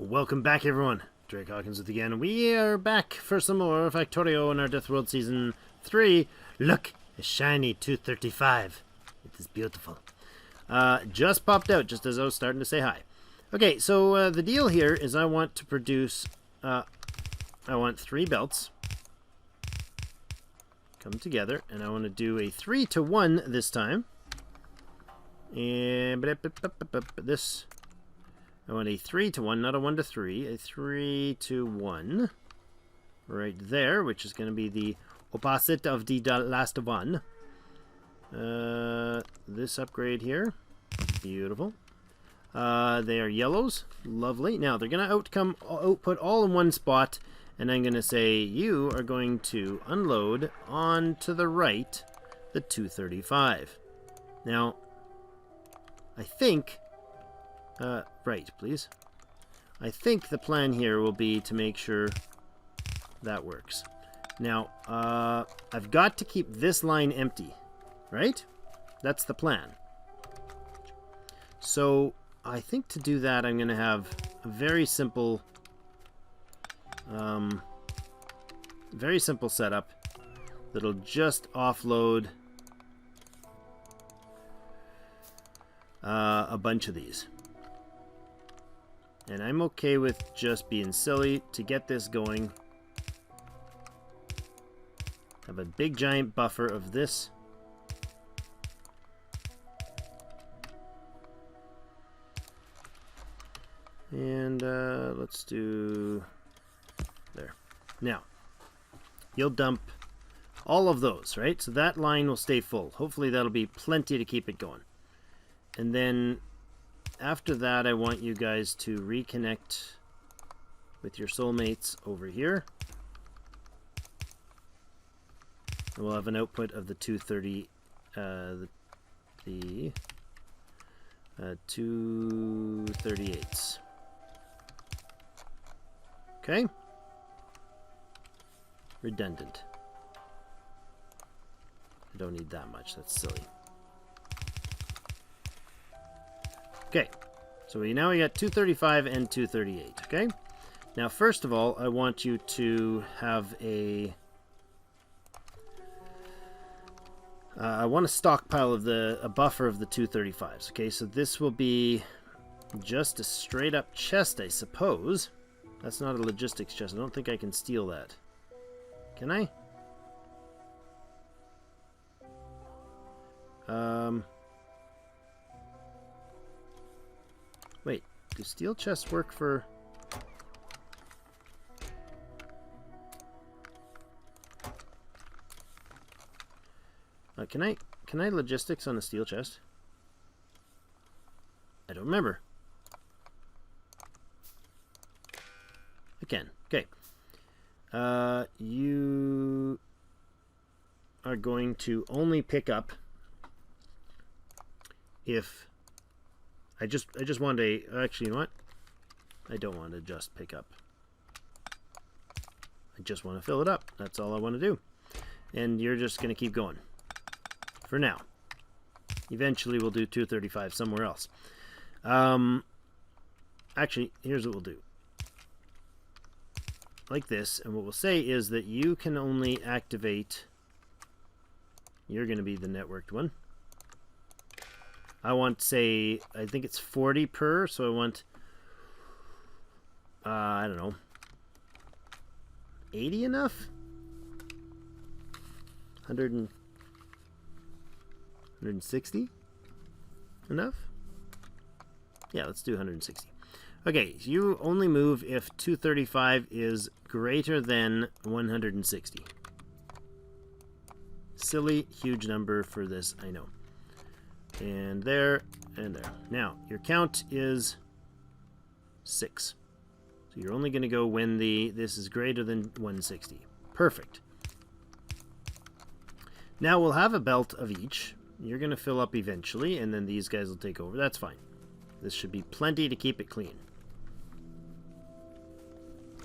Welcome back, everyone. Drake Hawkins with you again. We are back for some more Factorio in our Death World Season 3. Look, a shiny 235. It is beautiful. Just popped out just as I was starting to say hi. Okay, so the deal here is I want to produce... I want 3 belts. Come together, and I want to do a 3-to-1 this time. And this... I want a 3-to-1, not a 1-to-3, a 3-to-1 right there, which is going to be the opposite of the last one. This upgrade here, beautiful. They are yellows, lovely. Now they're going to output all in one spot, and I'm going to say you are going to unload on to the right the 235. Now, I think... right, please. I think the plan here will be to make sure that works. Now, I've got to keep this line empty, right? That's the plan. So, I think to do that, I'm going to have a very simple setup that'll just offload a bunch of these. And I'm okay with just being silly to get this going. Have a big giant buffer of this. And let's do there. Now, you'll dump all of those, right? So that line will stay full. Hopefully that'll be plenty to keep it going. And then after that, I want you guys to reconnect with your soulmates over here. And we'll have an output of the 230, the 238s. Okay? Redundant. I don't need that much, that's silly. Okay, so now we got 235 and 238, okay? Now, first of all, I want you to have a... I want a stockpile of a buffer of the 235s, okay? So this will be just a straight-up chest, I suppose. That's not a logistics chest. I don't think I can steal that. Can I? Wait, do steel chests work for... Can I logistics on a steel chest? I don't remember. I can. Okay. You are going to only pick up if... I just want a... Actually, you know what? I don't want to just pick up. I just want to fill it up. That's all I want to do. And you're just going to keep going. For now. Eventually, we'll do 235 somewhere else. Actually, here's what we'll do. Like this. And what we'll say is that you can only activate... You're going to be the networked one. I want, say, I think it's 40 per, so I want, I don't know, 80 enough? 160 enough? Yeah, let's do 160. Okay, so you only move if 235 is greater than 160. Silly, huge number for this, I know. And there, and there. Now, your count is 6. So you're only going to go when this is greater than 160. Perfect. Now we'll have a belt of each. You're going to fill up eventually, and then these guys will take over. That's fine. This should be plenty to keep it clean.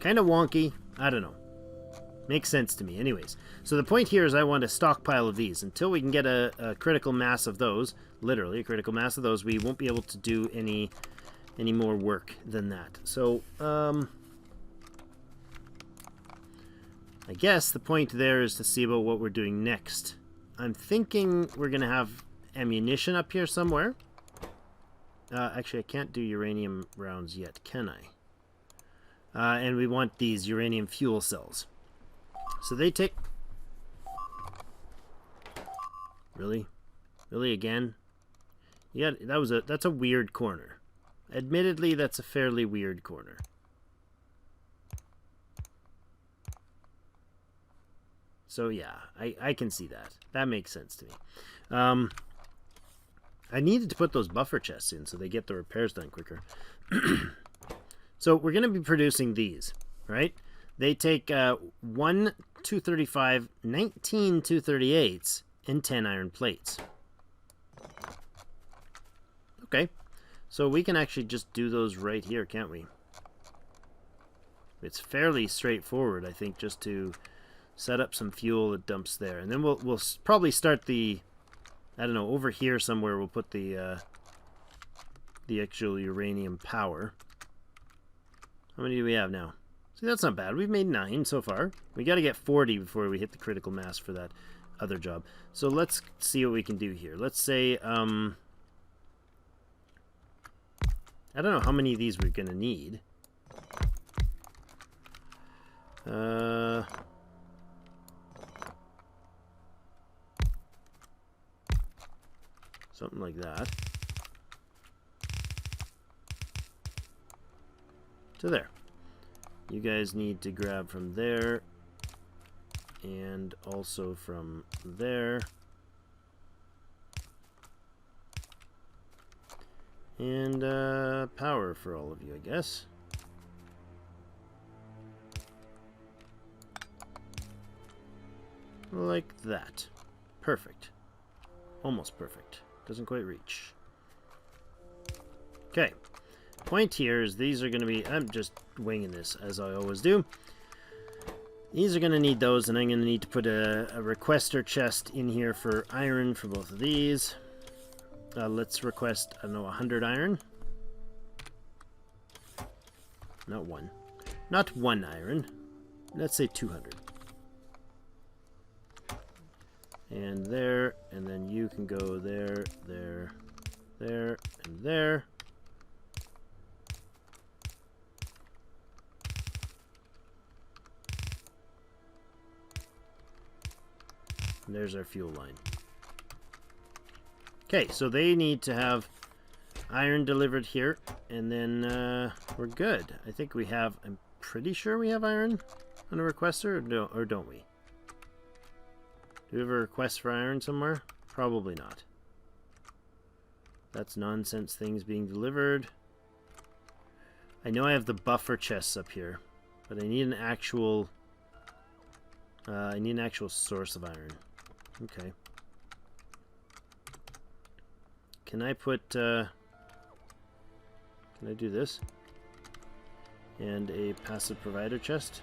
Kind of wonky. I don't know. Makes sense to me. Anyways, so the point here is I want a stockpile of these. Until we can get a critical mass of those, literally a critical mass of those, we won't be able to do any any more work than that. So, I guess the point there is to see about what we're doing next. I'm thinking we're going to have ammunition up here somewhere. Actually, I can't do uranium rounds yet, can I? And we want these uranium fuel cells. So they take... Really? Really again? Yeah, that's a weird corner. Admittedly, that's a fairly weird corner. So yeah, I can see that. That makes sense to me. I needed to put those buffer chests in so they get the repairs done quicker. So we're going to be producing these, right? They take 1 235, 19 238s, and 10 iron plates. Okay, so we can actually just do those right here, can't we? It's fairly straightforward, I think, just to set up some fuel that dumps there. And then we'll probably start the... I don't know, over here somewhere we'll put the actual uranium power. How many do we have now? See, that's not bad. We've made 9 so far. We got to get 40 before we hit the critical mass for that other job. So let's see what we can do here. Let's say, I don't know how many of these we're going to need. Something like that. To there. You guys need to grab from there and also from there. And power for all of you, I guess. Like that. Perfect. Almost perfect. Doesn't quite reach. Okay. Point here is these are going to be... I'm just winging this, as I always do. These are going to need those, and I'm going to need to put a requester chest in here for iron for both of these. Let's request, I don't know, 100 iron. Not one. Not 1 iron. Let's say 200. And there, and then you can go there, there, there, and there. And there's our fuel line. Okay, so they need to have iron delivered here, and then we're good. I think we have, I'm pretty sure we have iron on a requester, or don't we? Do we have a request for iron somewhere? Probably not. That's nonsense things being delivered. I know I have the buffer chests up here, but I need an actual source of iron. Okay. Can I put can I do this? And a passive provider chest?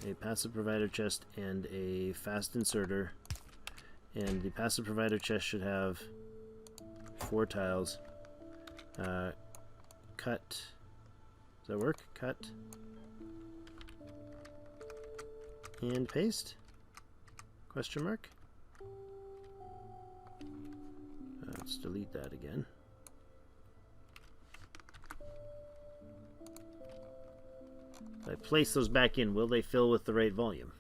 A passive provider chest and a fast inserter, and the passive provider chest should have 4 tiles. Cut. Does that work? Cut and paste? Question mark. Let's delete that again. If I place those back in, will they fill with the right volume?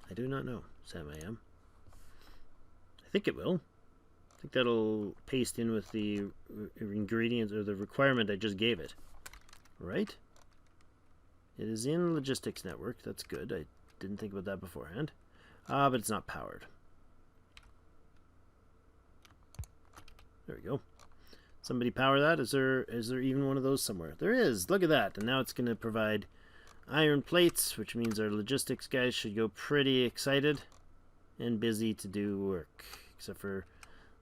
I do not know, Sam I am. I think it will. I think that'll paste in with the ingredients or the requirement I just gave it. Right? It is in logistics network. That's good. I didn't think about that beforehand. But it's not powered. There we go. Somebody power that? Is there even one of those somewhere? There is. Look at that. And now it's going to provide iron plates, which means our logistics guys should go pretty excited and busy to do work. Except for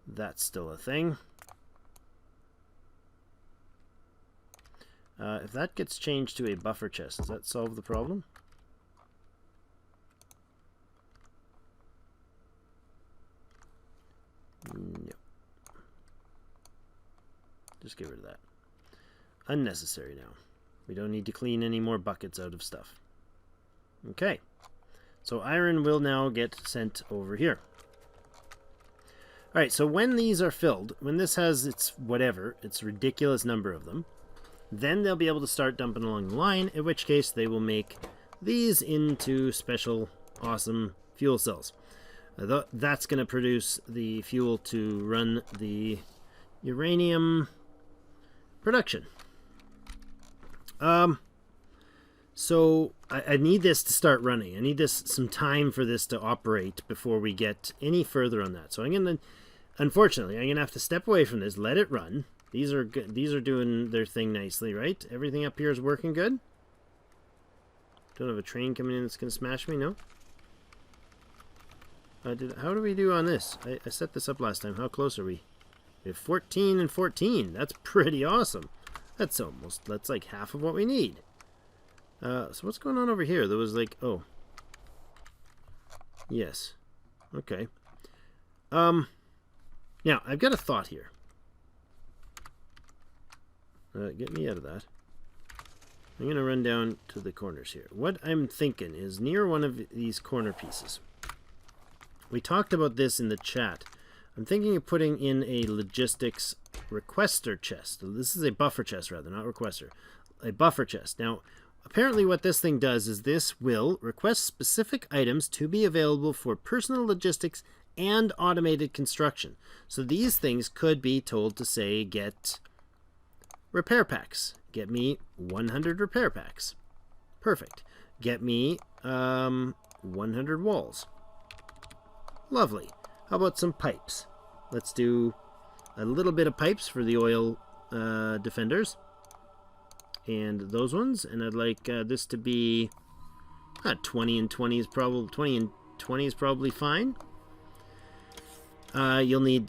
that's still a thing. If that gets changed to a buffer chest, does that solve the problem? No. Just get rid of that. Unnecessary now. We don't need to clean any more buckets out of stuff. Okay. So iron will now get sent over here. Alright, so when these are filled, when this has its whatever, its ridiculous number of them, then they'll be able to start dumping along the line, in which case they will make these into special, awesome fuel cells. That's going to produce the fuel to run the uranium production. So I need this to start running. I need some time for this to operate before we get any further on that. So I'm going to, unfortunately, I'm going to have to step away from this, let it run. These are good. These are doing their thing nicely, right? Everything up here is working good. Don't have a train coming in that's going to smash me, no? How do we do on this? I set this up last time. How close are we? We have 14 and 14. That's pretty awesome. That's like half of what we need. So what's going on over here? There was like, oh. Yes. Okay. Now, I've got a thought here. Get me out of that. I'm going to run down to the corners here. What I'm thinking is near one of these corner pieces. We talked about this in the chat. I'm thinking of putting in a logistics requester chest. This is a buffer chest, rather, not requester. A buffer chest. Now, apparently what this thing does is this will request specific items to be available for personal logistics and automated construction. So these things could be told to say, get repair packs. Get me 100 repair packs. Perfect. Get me 100 walls. Lovely. How about some pipes? Let's do a little bit of pipes for the oil defenders. And those ones. And I'd like this to be 20 and 20 is probably 20 and 20 is probably fine. You'll need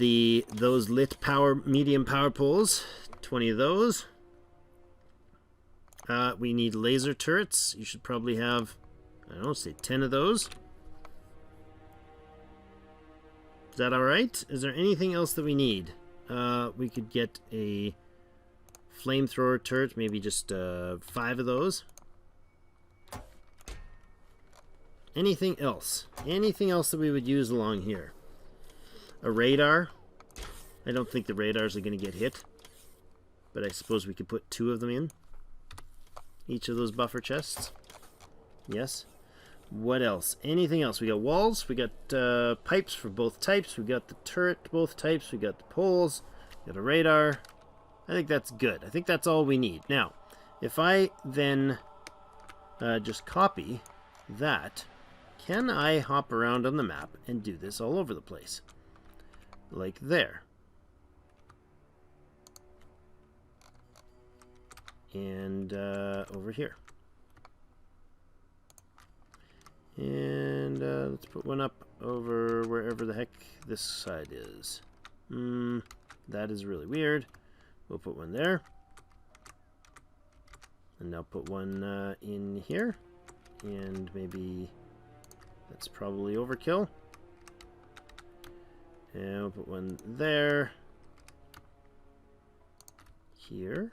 those lit power medium power poles. 20 of those. We need laser turrets. You should probably have, I don't know, say 10 of those. Is that alright? Is there anything else that we need? We could get a flamethrower turret, maybe just 5 of those. Anything else? Anything else that we would use along here? A radar. I don't think the radars are going to get hit. But I suppose we could put 2 of them in. Each of those buffer chests. Yes. What else? Anything else? We got walls. We got pipes for both types. We got the turret both types. We got the poles. We got a radar. I think that's good. I think that's all we need. Now, if I then just copy that, can I hop around on the map and do this all over the place? Like there. And over here. And let's put one up over wherever the heck this side is. That is really weird. We'll put one there. And now put one in here. And maybe that's probably overkill. And we'll put one there. Here.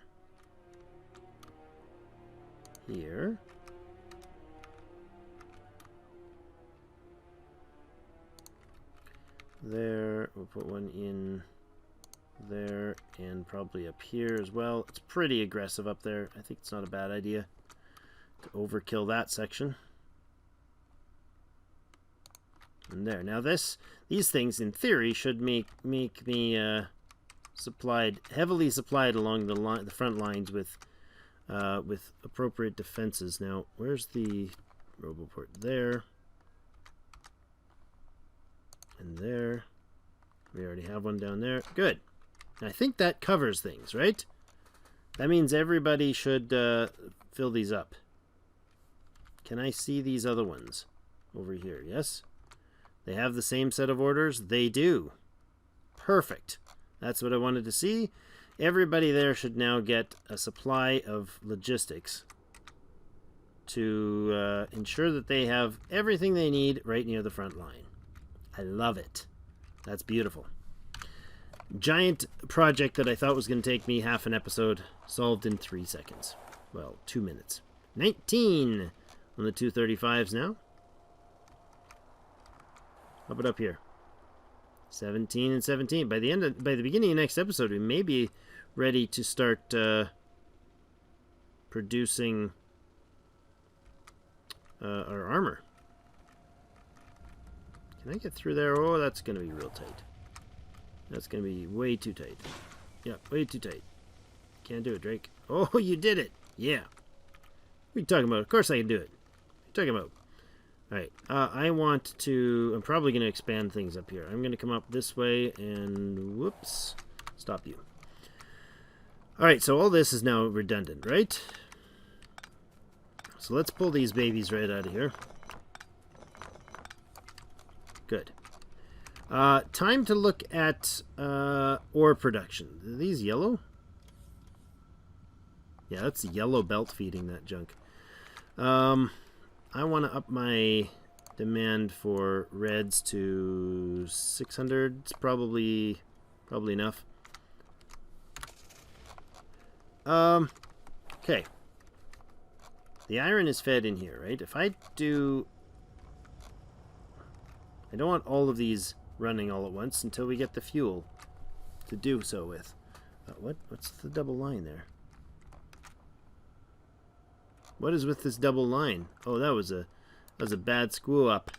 Here. There. We'll put one in there and probably up here as well. It's pretty aggressive up there. I think it's not a bad idea to overkill that section. And there. Now these things in theory should make me heavily supplied along the front lines with appropriate defenses. Now, where's the roboport? There. And there. We already have one down there. Good. I think that covers things, right? That means everybody should fill these up. Can I see these other ones over here? Yes? They have the same set of orders? They do. Perfect. That's what I wanted to see. Everybody there should now get a supply of logistics to ensure that they have everything they need right near the front line. I love it. That's beautiful. Giant project that I thought was going to take me half an episode, solved in 3 seconds. Well, 2 minutes. 19 on the 235s now. Up it up here. 17 and 17. By the beginning of next episode, we may be ready to start producing our armor. Can I get through there? Oh, that's going to be real tight. That's going to be way too tight. Yeah, way too tight. Can't do it, Drake. Oh, you did it. Yeah. What are you talking about? Of course I can do it. What are you talking about? Alright, I want to... I'm probably going to expand things up here. I'm going to come up this way and... Whoops. Stop you. Alright, so all this is now redundant, right? So let's pull these babies right out of here. Good. Time to look at ore production. Are these yellow? Yeah, that's the yellow belt feeding that junk. I want to up my demand for reds to 600. It's probably enough. Okay. The iron is fed in here, right? If I do... I don't want all of these running all at once until we get the fuel to do so with. What's the double line there? What is with this double line? Oh, that was a bad screw up.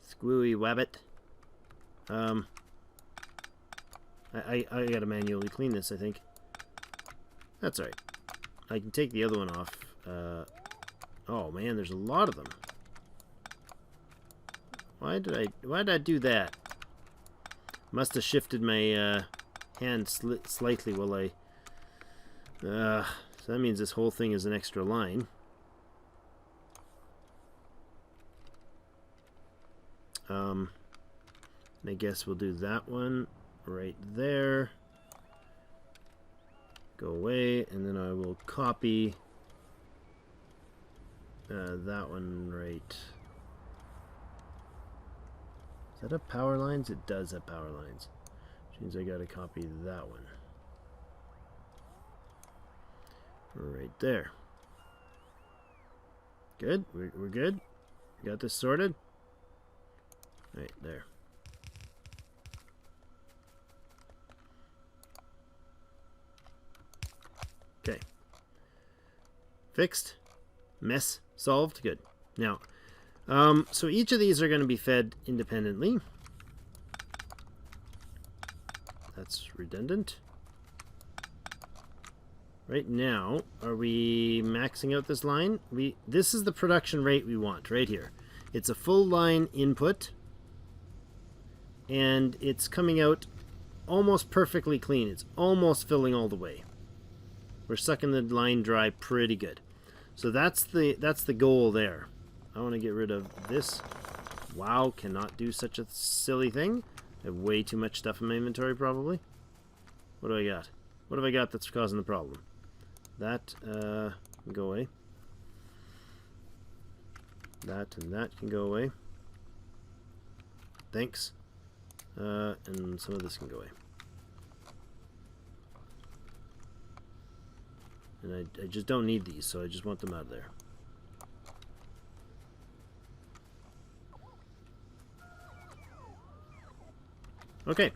Screwy wabbit. I gotta manually clean this, I think. That's alright. I can take the other one off. Oh man, there's a lot of them. Why did I do that? Must have shifted my hand slightly while I... so that means this whole thing is an extra line. I guess we'll do that one right there. Go away, and then I will copy that one right. Does that have power lines? It does have power lines. Which means I gotta copy that one. Right there. Good? We're good? We got this sorted? Right there. Okay. Fixed. Mess solved. Good. Now, so each of these are going to be fed independently. That's redundant. Right now, are we maxing out this line? This is the production rate we want, right here. It's a full line input, and it's coming out almost perfectly clean. It's almost filling all the way. We're sucking the line dry pretty good. So that's the goal there. I want to get rid of this. Wow, cannot do such a silly thing. I have way too much stuff in my inventory, probably. What do I got? What have I got that's causing the problem? That can go away. That and that can go away. Thanks. And some of this can go away. And I just don't need these, so I just want them out of there. Okay.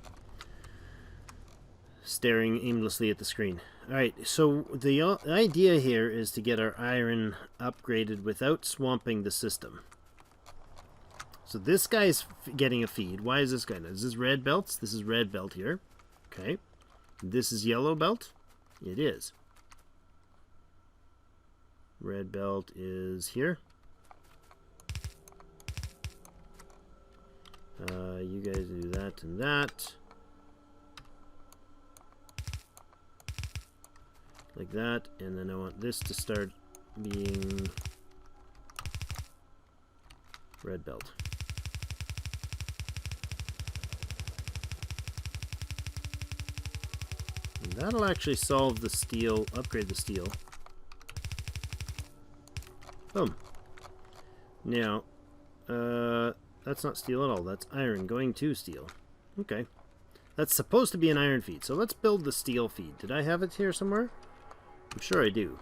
Staring aimlessly at the screen. Alright, so the idea here is to get our iron upgraded without swamping the system. So this guy's getting a feed. Why is this guy? Is this red belts? This is red belt here. Okay. This is yellow belt? It is. Red belt is here. You guys do that and that. Like that. And then I want this to start being red belt. And that'll actually solve the steel, upgrade the steel. Boom. Now, that's not steel at all. That's iron going to steel. Okay. That's supposed to be an iron feed. So let's build the steel feed. Did I have it here somewhere? I'm sure I do.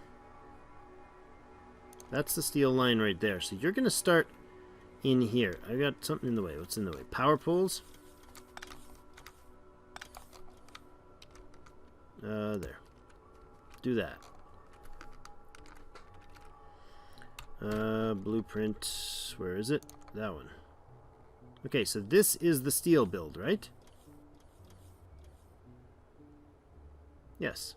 That's the steel line right there. So you're going to start in here. I got something in the way. What's in the way? Power poles. There. Do that. Blueprint. Where is it? That one. Okay, so this is the steel build, right? Yes.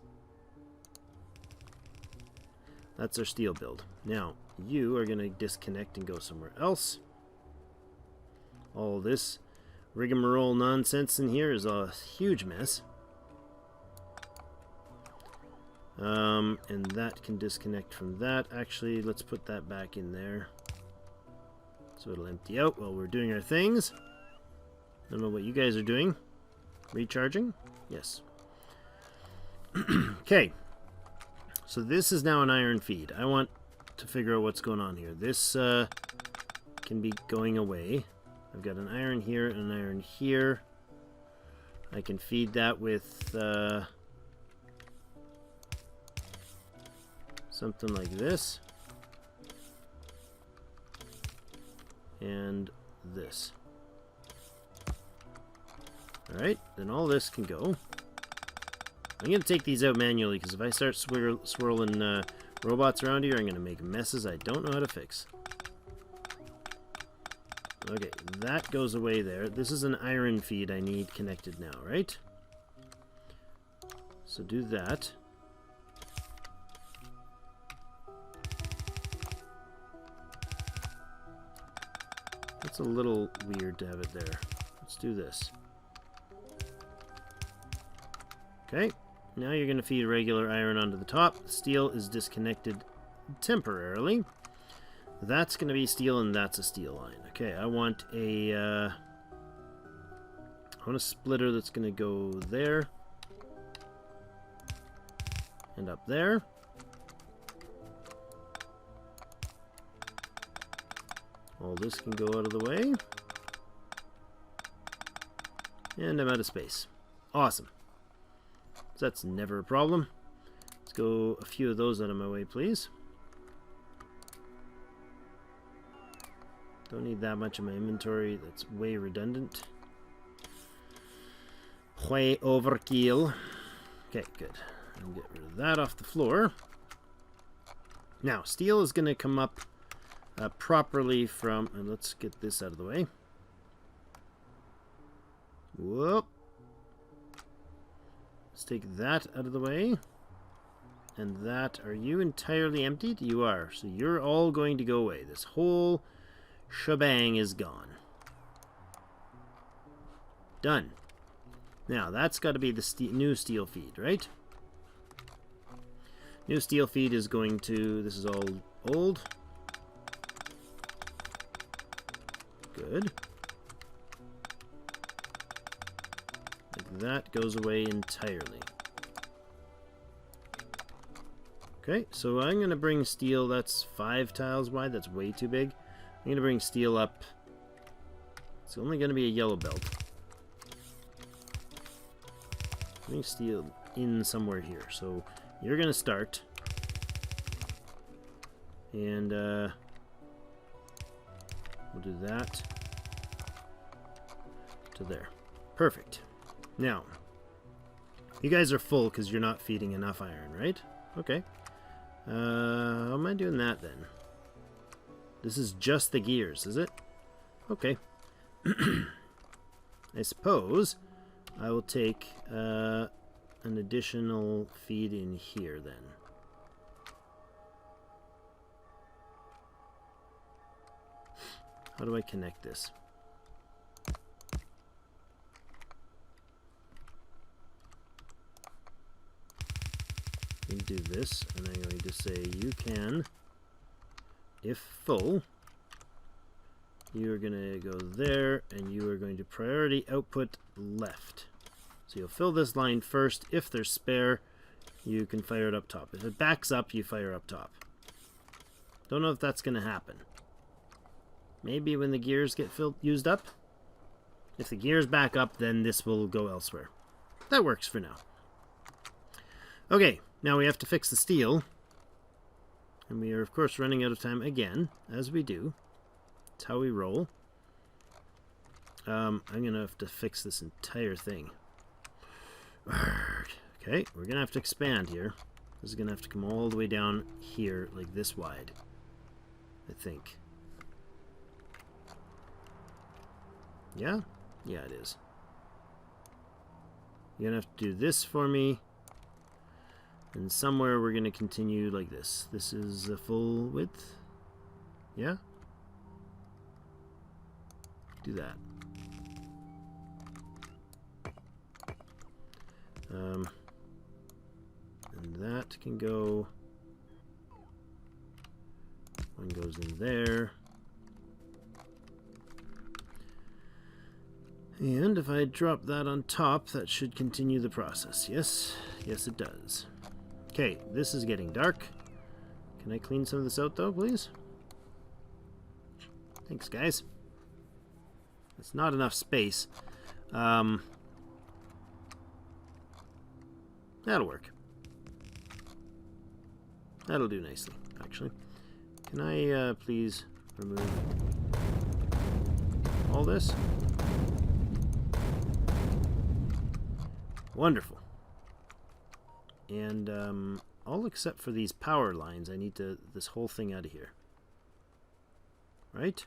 That's our steel build. Now, you are going to disconnect and go somewhere else. All this rigmarole nonsense in here is a huge mess. And that can disconnect from that. Actually, let's put that back in there. So it'll empty out while we're doing our things. I don't know what you guys are doing. Recharging? Yes. Okay. So this is now an iron feed. I want to figure out what's going on here. This can be going away. I've got an iron here and an iron here. I can feed that with something like this. And this. Alright, then all this can go. I'm going to take these out manually, because if I start swirling robots around here, I'm going to make messes I don't know how to fix. Okay, that goes away there. This is an iron feed I need connected now, right? So do that. That's a little weird to have it there. Let's do this. Okay, now you're going to feed regular iron onto the top. Steel is disconnected temporarily. That's going to be steel, and that's a steel line. Okay, I want a splitter that's going to go there and up there. All this can go out of the way. And I'm out of space. Awesome. So that's never a problem. Let's go a few of those out of my way, please. Don't need that much in my inventory. That's way redundant. Way overkill. Okay, good. I'll get rid of that off the floor. Now, steel is going to come up properly from... And let's get this out of the way. Whoop. Let's take that out of the way. And that... Are you entirely emptied? You are. So you're all going to go away. This whole shebang is gone. Done. Now, that's got to be the new steel feed, right? New steel feed is going to... This is all old. Good. Like that goes away entirely. Okay, so I'm going to bring steel. That's 5 tiles wide. That's way too big. I'm going to bring steel up. It's only going to be a yellow belt. Bring steel in somewhere here. So you're going to start. And we'll do that to there. Perfect. Now, you guys are full because you're not feeding enough iron, right? Okay. How am I doing that then? This is just the gears, is it? Okay. I suppose I will take an additional feed in here then. How do I connect this? I'm going to do this, and I'm going to say you can, if full, you are going to go there, and you are going to priority output left. So you'll fill this line first. If there's spare, you can fire it up top. If it backs up, you fire up top. Don't know if that's going to happen. Maybe when the gears get used up. If the gear's back up, then this will go elsewhere. That works for now. Okay, now we have to fix the steel. And we are, of course, running out of time again, as we do. That's how we roll. I'm going to have to fix this entire thing. Okay, we're going to have to expand here. This is going to have to come all the way down here, like this wide, I think. Yeah? Yeah, it is. You're going to have to do this for me. And somewhere we're going to continue like this. This is a full width. Yeah? Do that. And that can go. One goes in there. And if I drop that on top, that should continue the process. Yes? Yes, it does. Okay, this is getting dark. Can I clean some of this out, though, please? Thanks, guys. It's not enough space. That'll work. That'll do nicely, actually. Can I, please remove all this? Wonderful. And, all except for these power lines, I need this whole thing out of here. Right?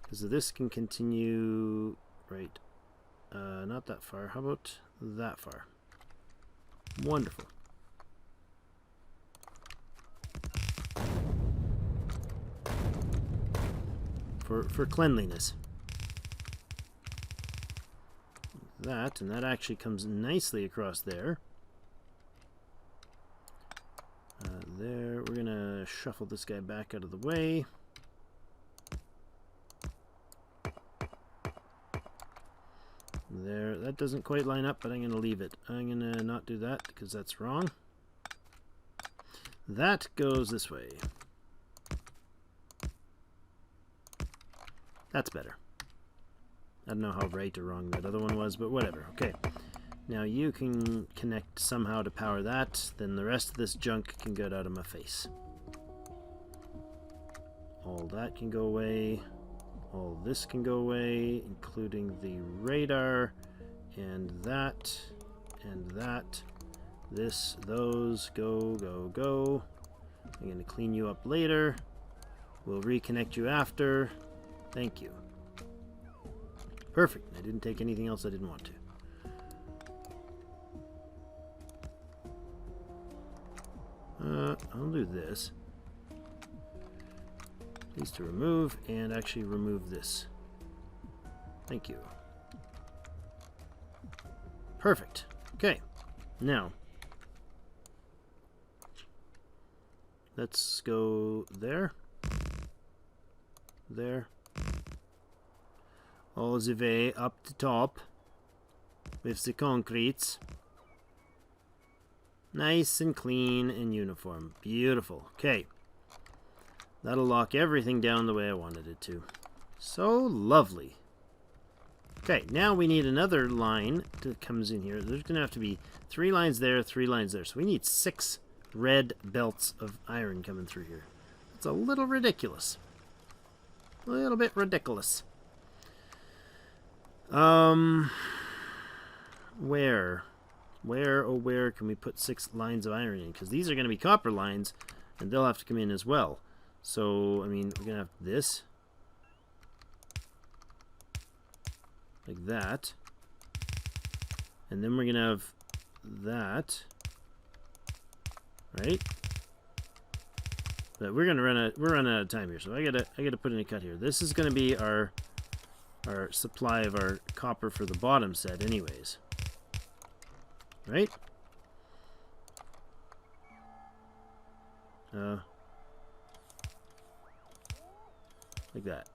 Because this can continue, right, not that far. How about that far? Wonderful. For cleanliness. That, and that actually comes nicely across there. There, we're gonna shuffle this guy back out of the way. There, that doesn't quite line up, but I'm gonna leave it. I'm gonna not do that because that's wrong. That goes this way. That's better. I don't know how right or wrong that other one was, but whatever. Okay. Now you can connect somehow to power that, then the rest of this junk can get out of my face. All that can go away. All this can go away, including the radar, and that, and that. This, those, go, go, go. I'm going to clean you up later. We'll reconnect you after. Thank you. Perfect. I didn't take anything else I didn't want to. I'll do this. Please to remove, and actually remove this. Thank you. Perfect. Okay. Now, let's go there. There. All the way up the top with the concretes. Nice and clean and uniform. Beautiful. Okay. That'll lock everything down the way I wanted it to. So lovely. Okay, now we need another line that comes in here. There's going to have to be 3 lines there, 3 lines there. So we need 6 red belts of iron coming through here. It's a little ridiculous. A little bit ridiculous. Where can we put 6 lines of iron in? Because these are going to be copper lines, and they'll have to come in as well. So, I mean, we're going to have this. Like that. And then we're going to have that. Right? But we're running out of time here, so I gotta put in a cut here. This is going to be our supply of our copper for the bottom set anyways. Right? Like that.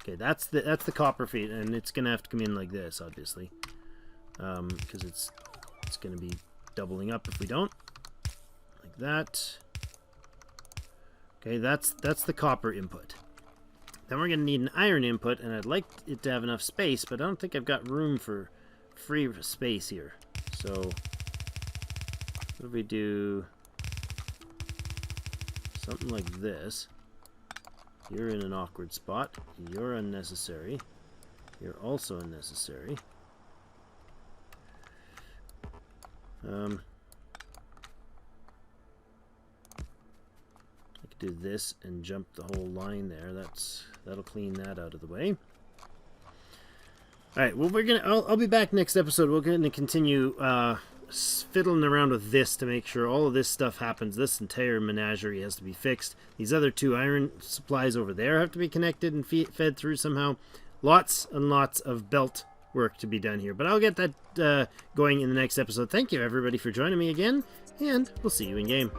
Okay, that's the copper feed, and it's gonna have to come in like this, obviously, because it's gonna be doubling up if we don't. Like that. Okay, that's the copper input. Then we're going to need an iron input, and I'd like it to have enough space, but I don't think I've got room for free space here. So, what if we do something like this? You're in an awkward spot. You're unnecessary. You're also unnecessary. I could do this and jump the whole line there. That'll clean that out of the way. All right. Well, I'll be back next episode. We're going to continue fiddling around with this to make sure all of this stuff happens. This entire menagerie has to be fixed. These other 2 iron supplies over there have to be connected and fed through somehow. Lots and lots of belt work to be done here. But I'll get that going in the next episode. Thank you, everybody, for joining me again, and we'll see you in game.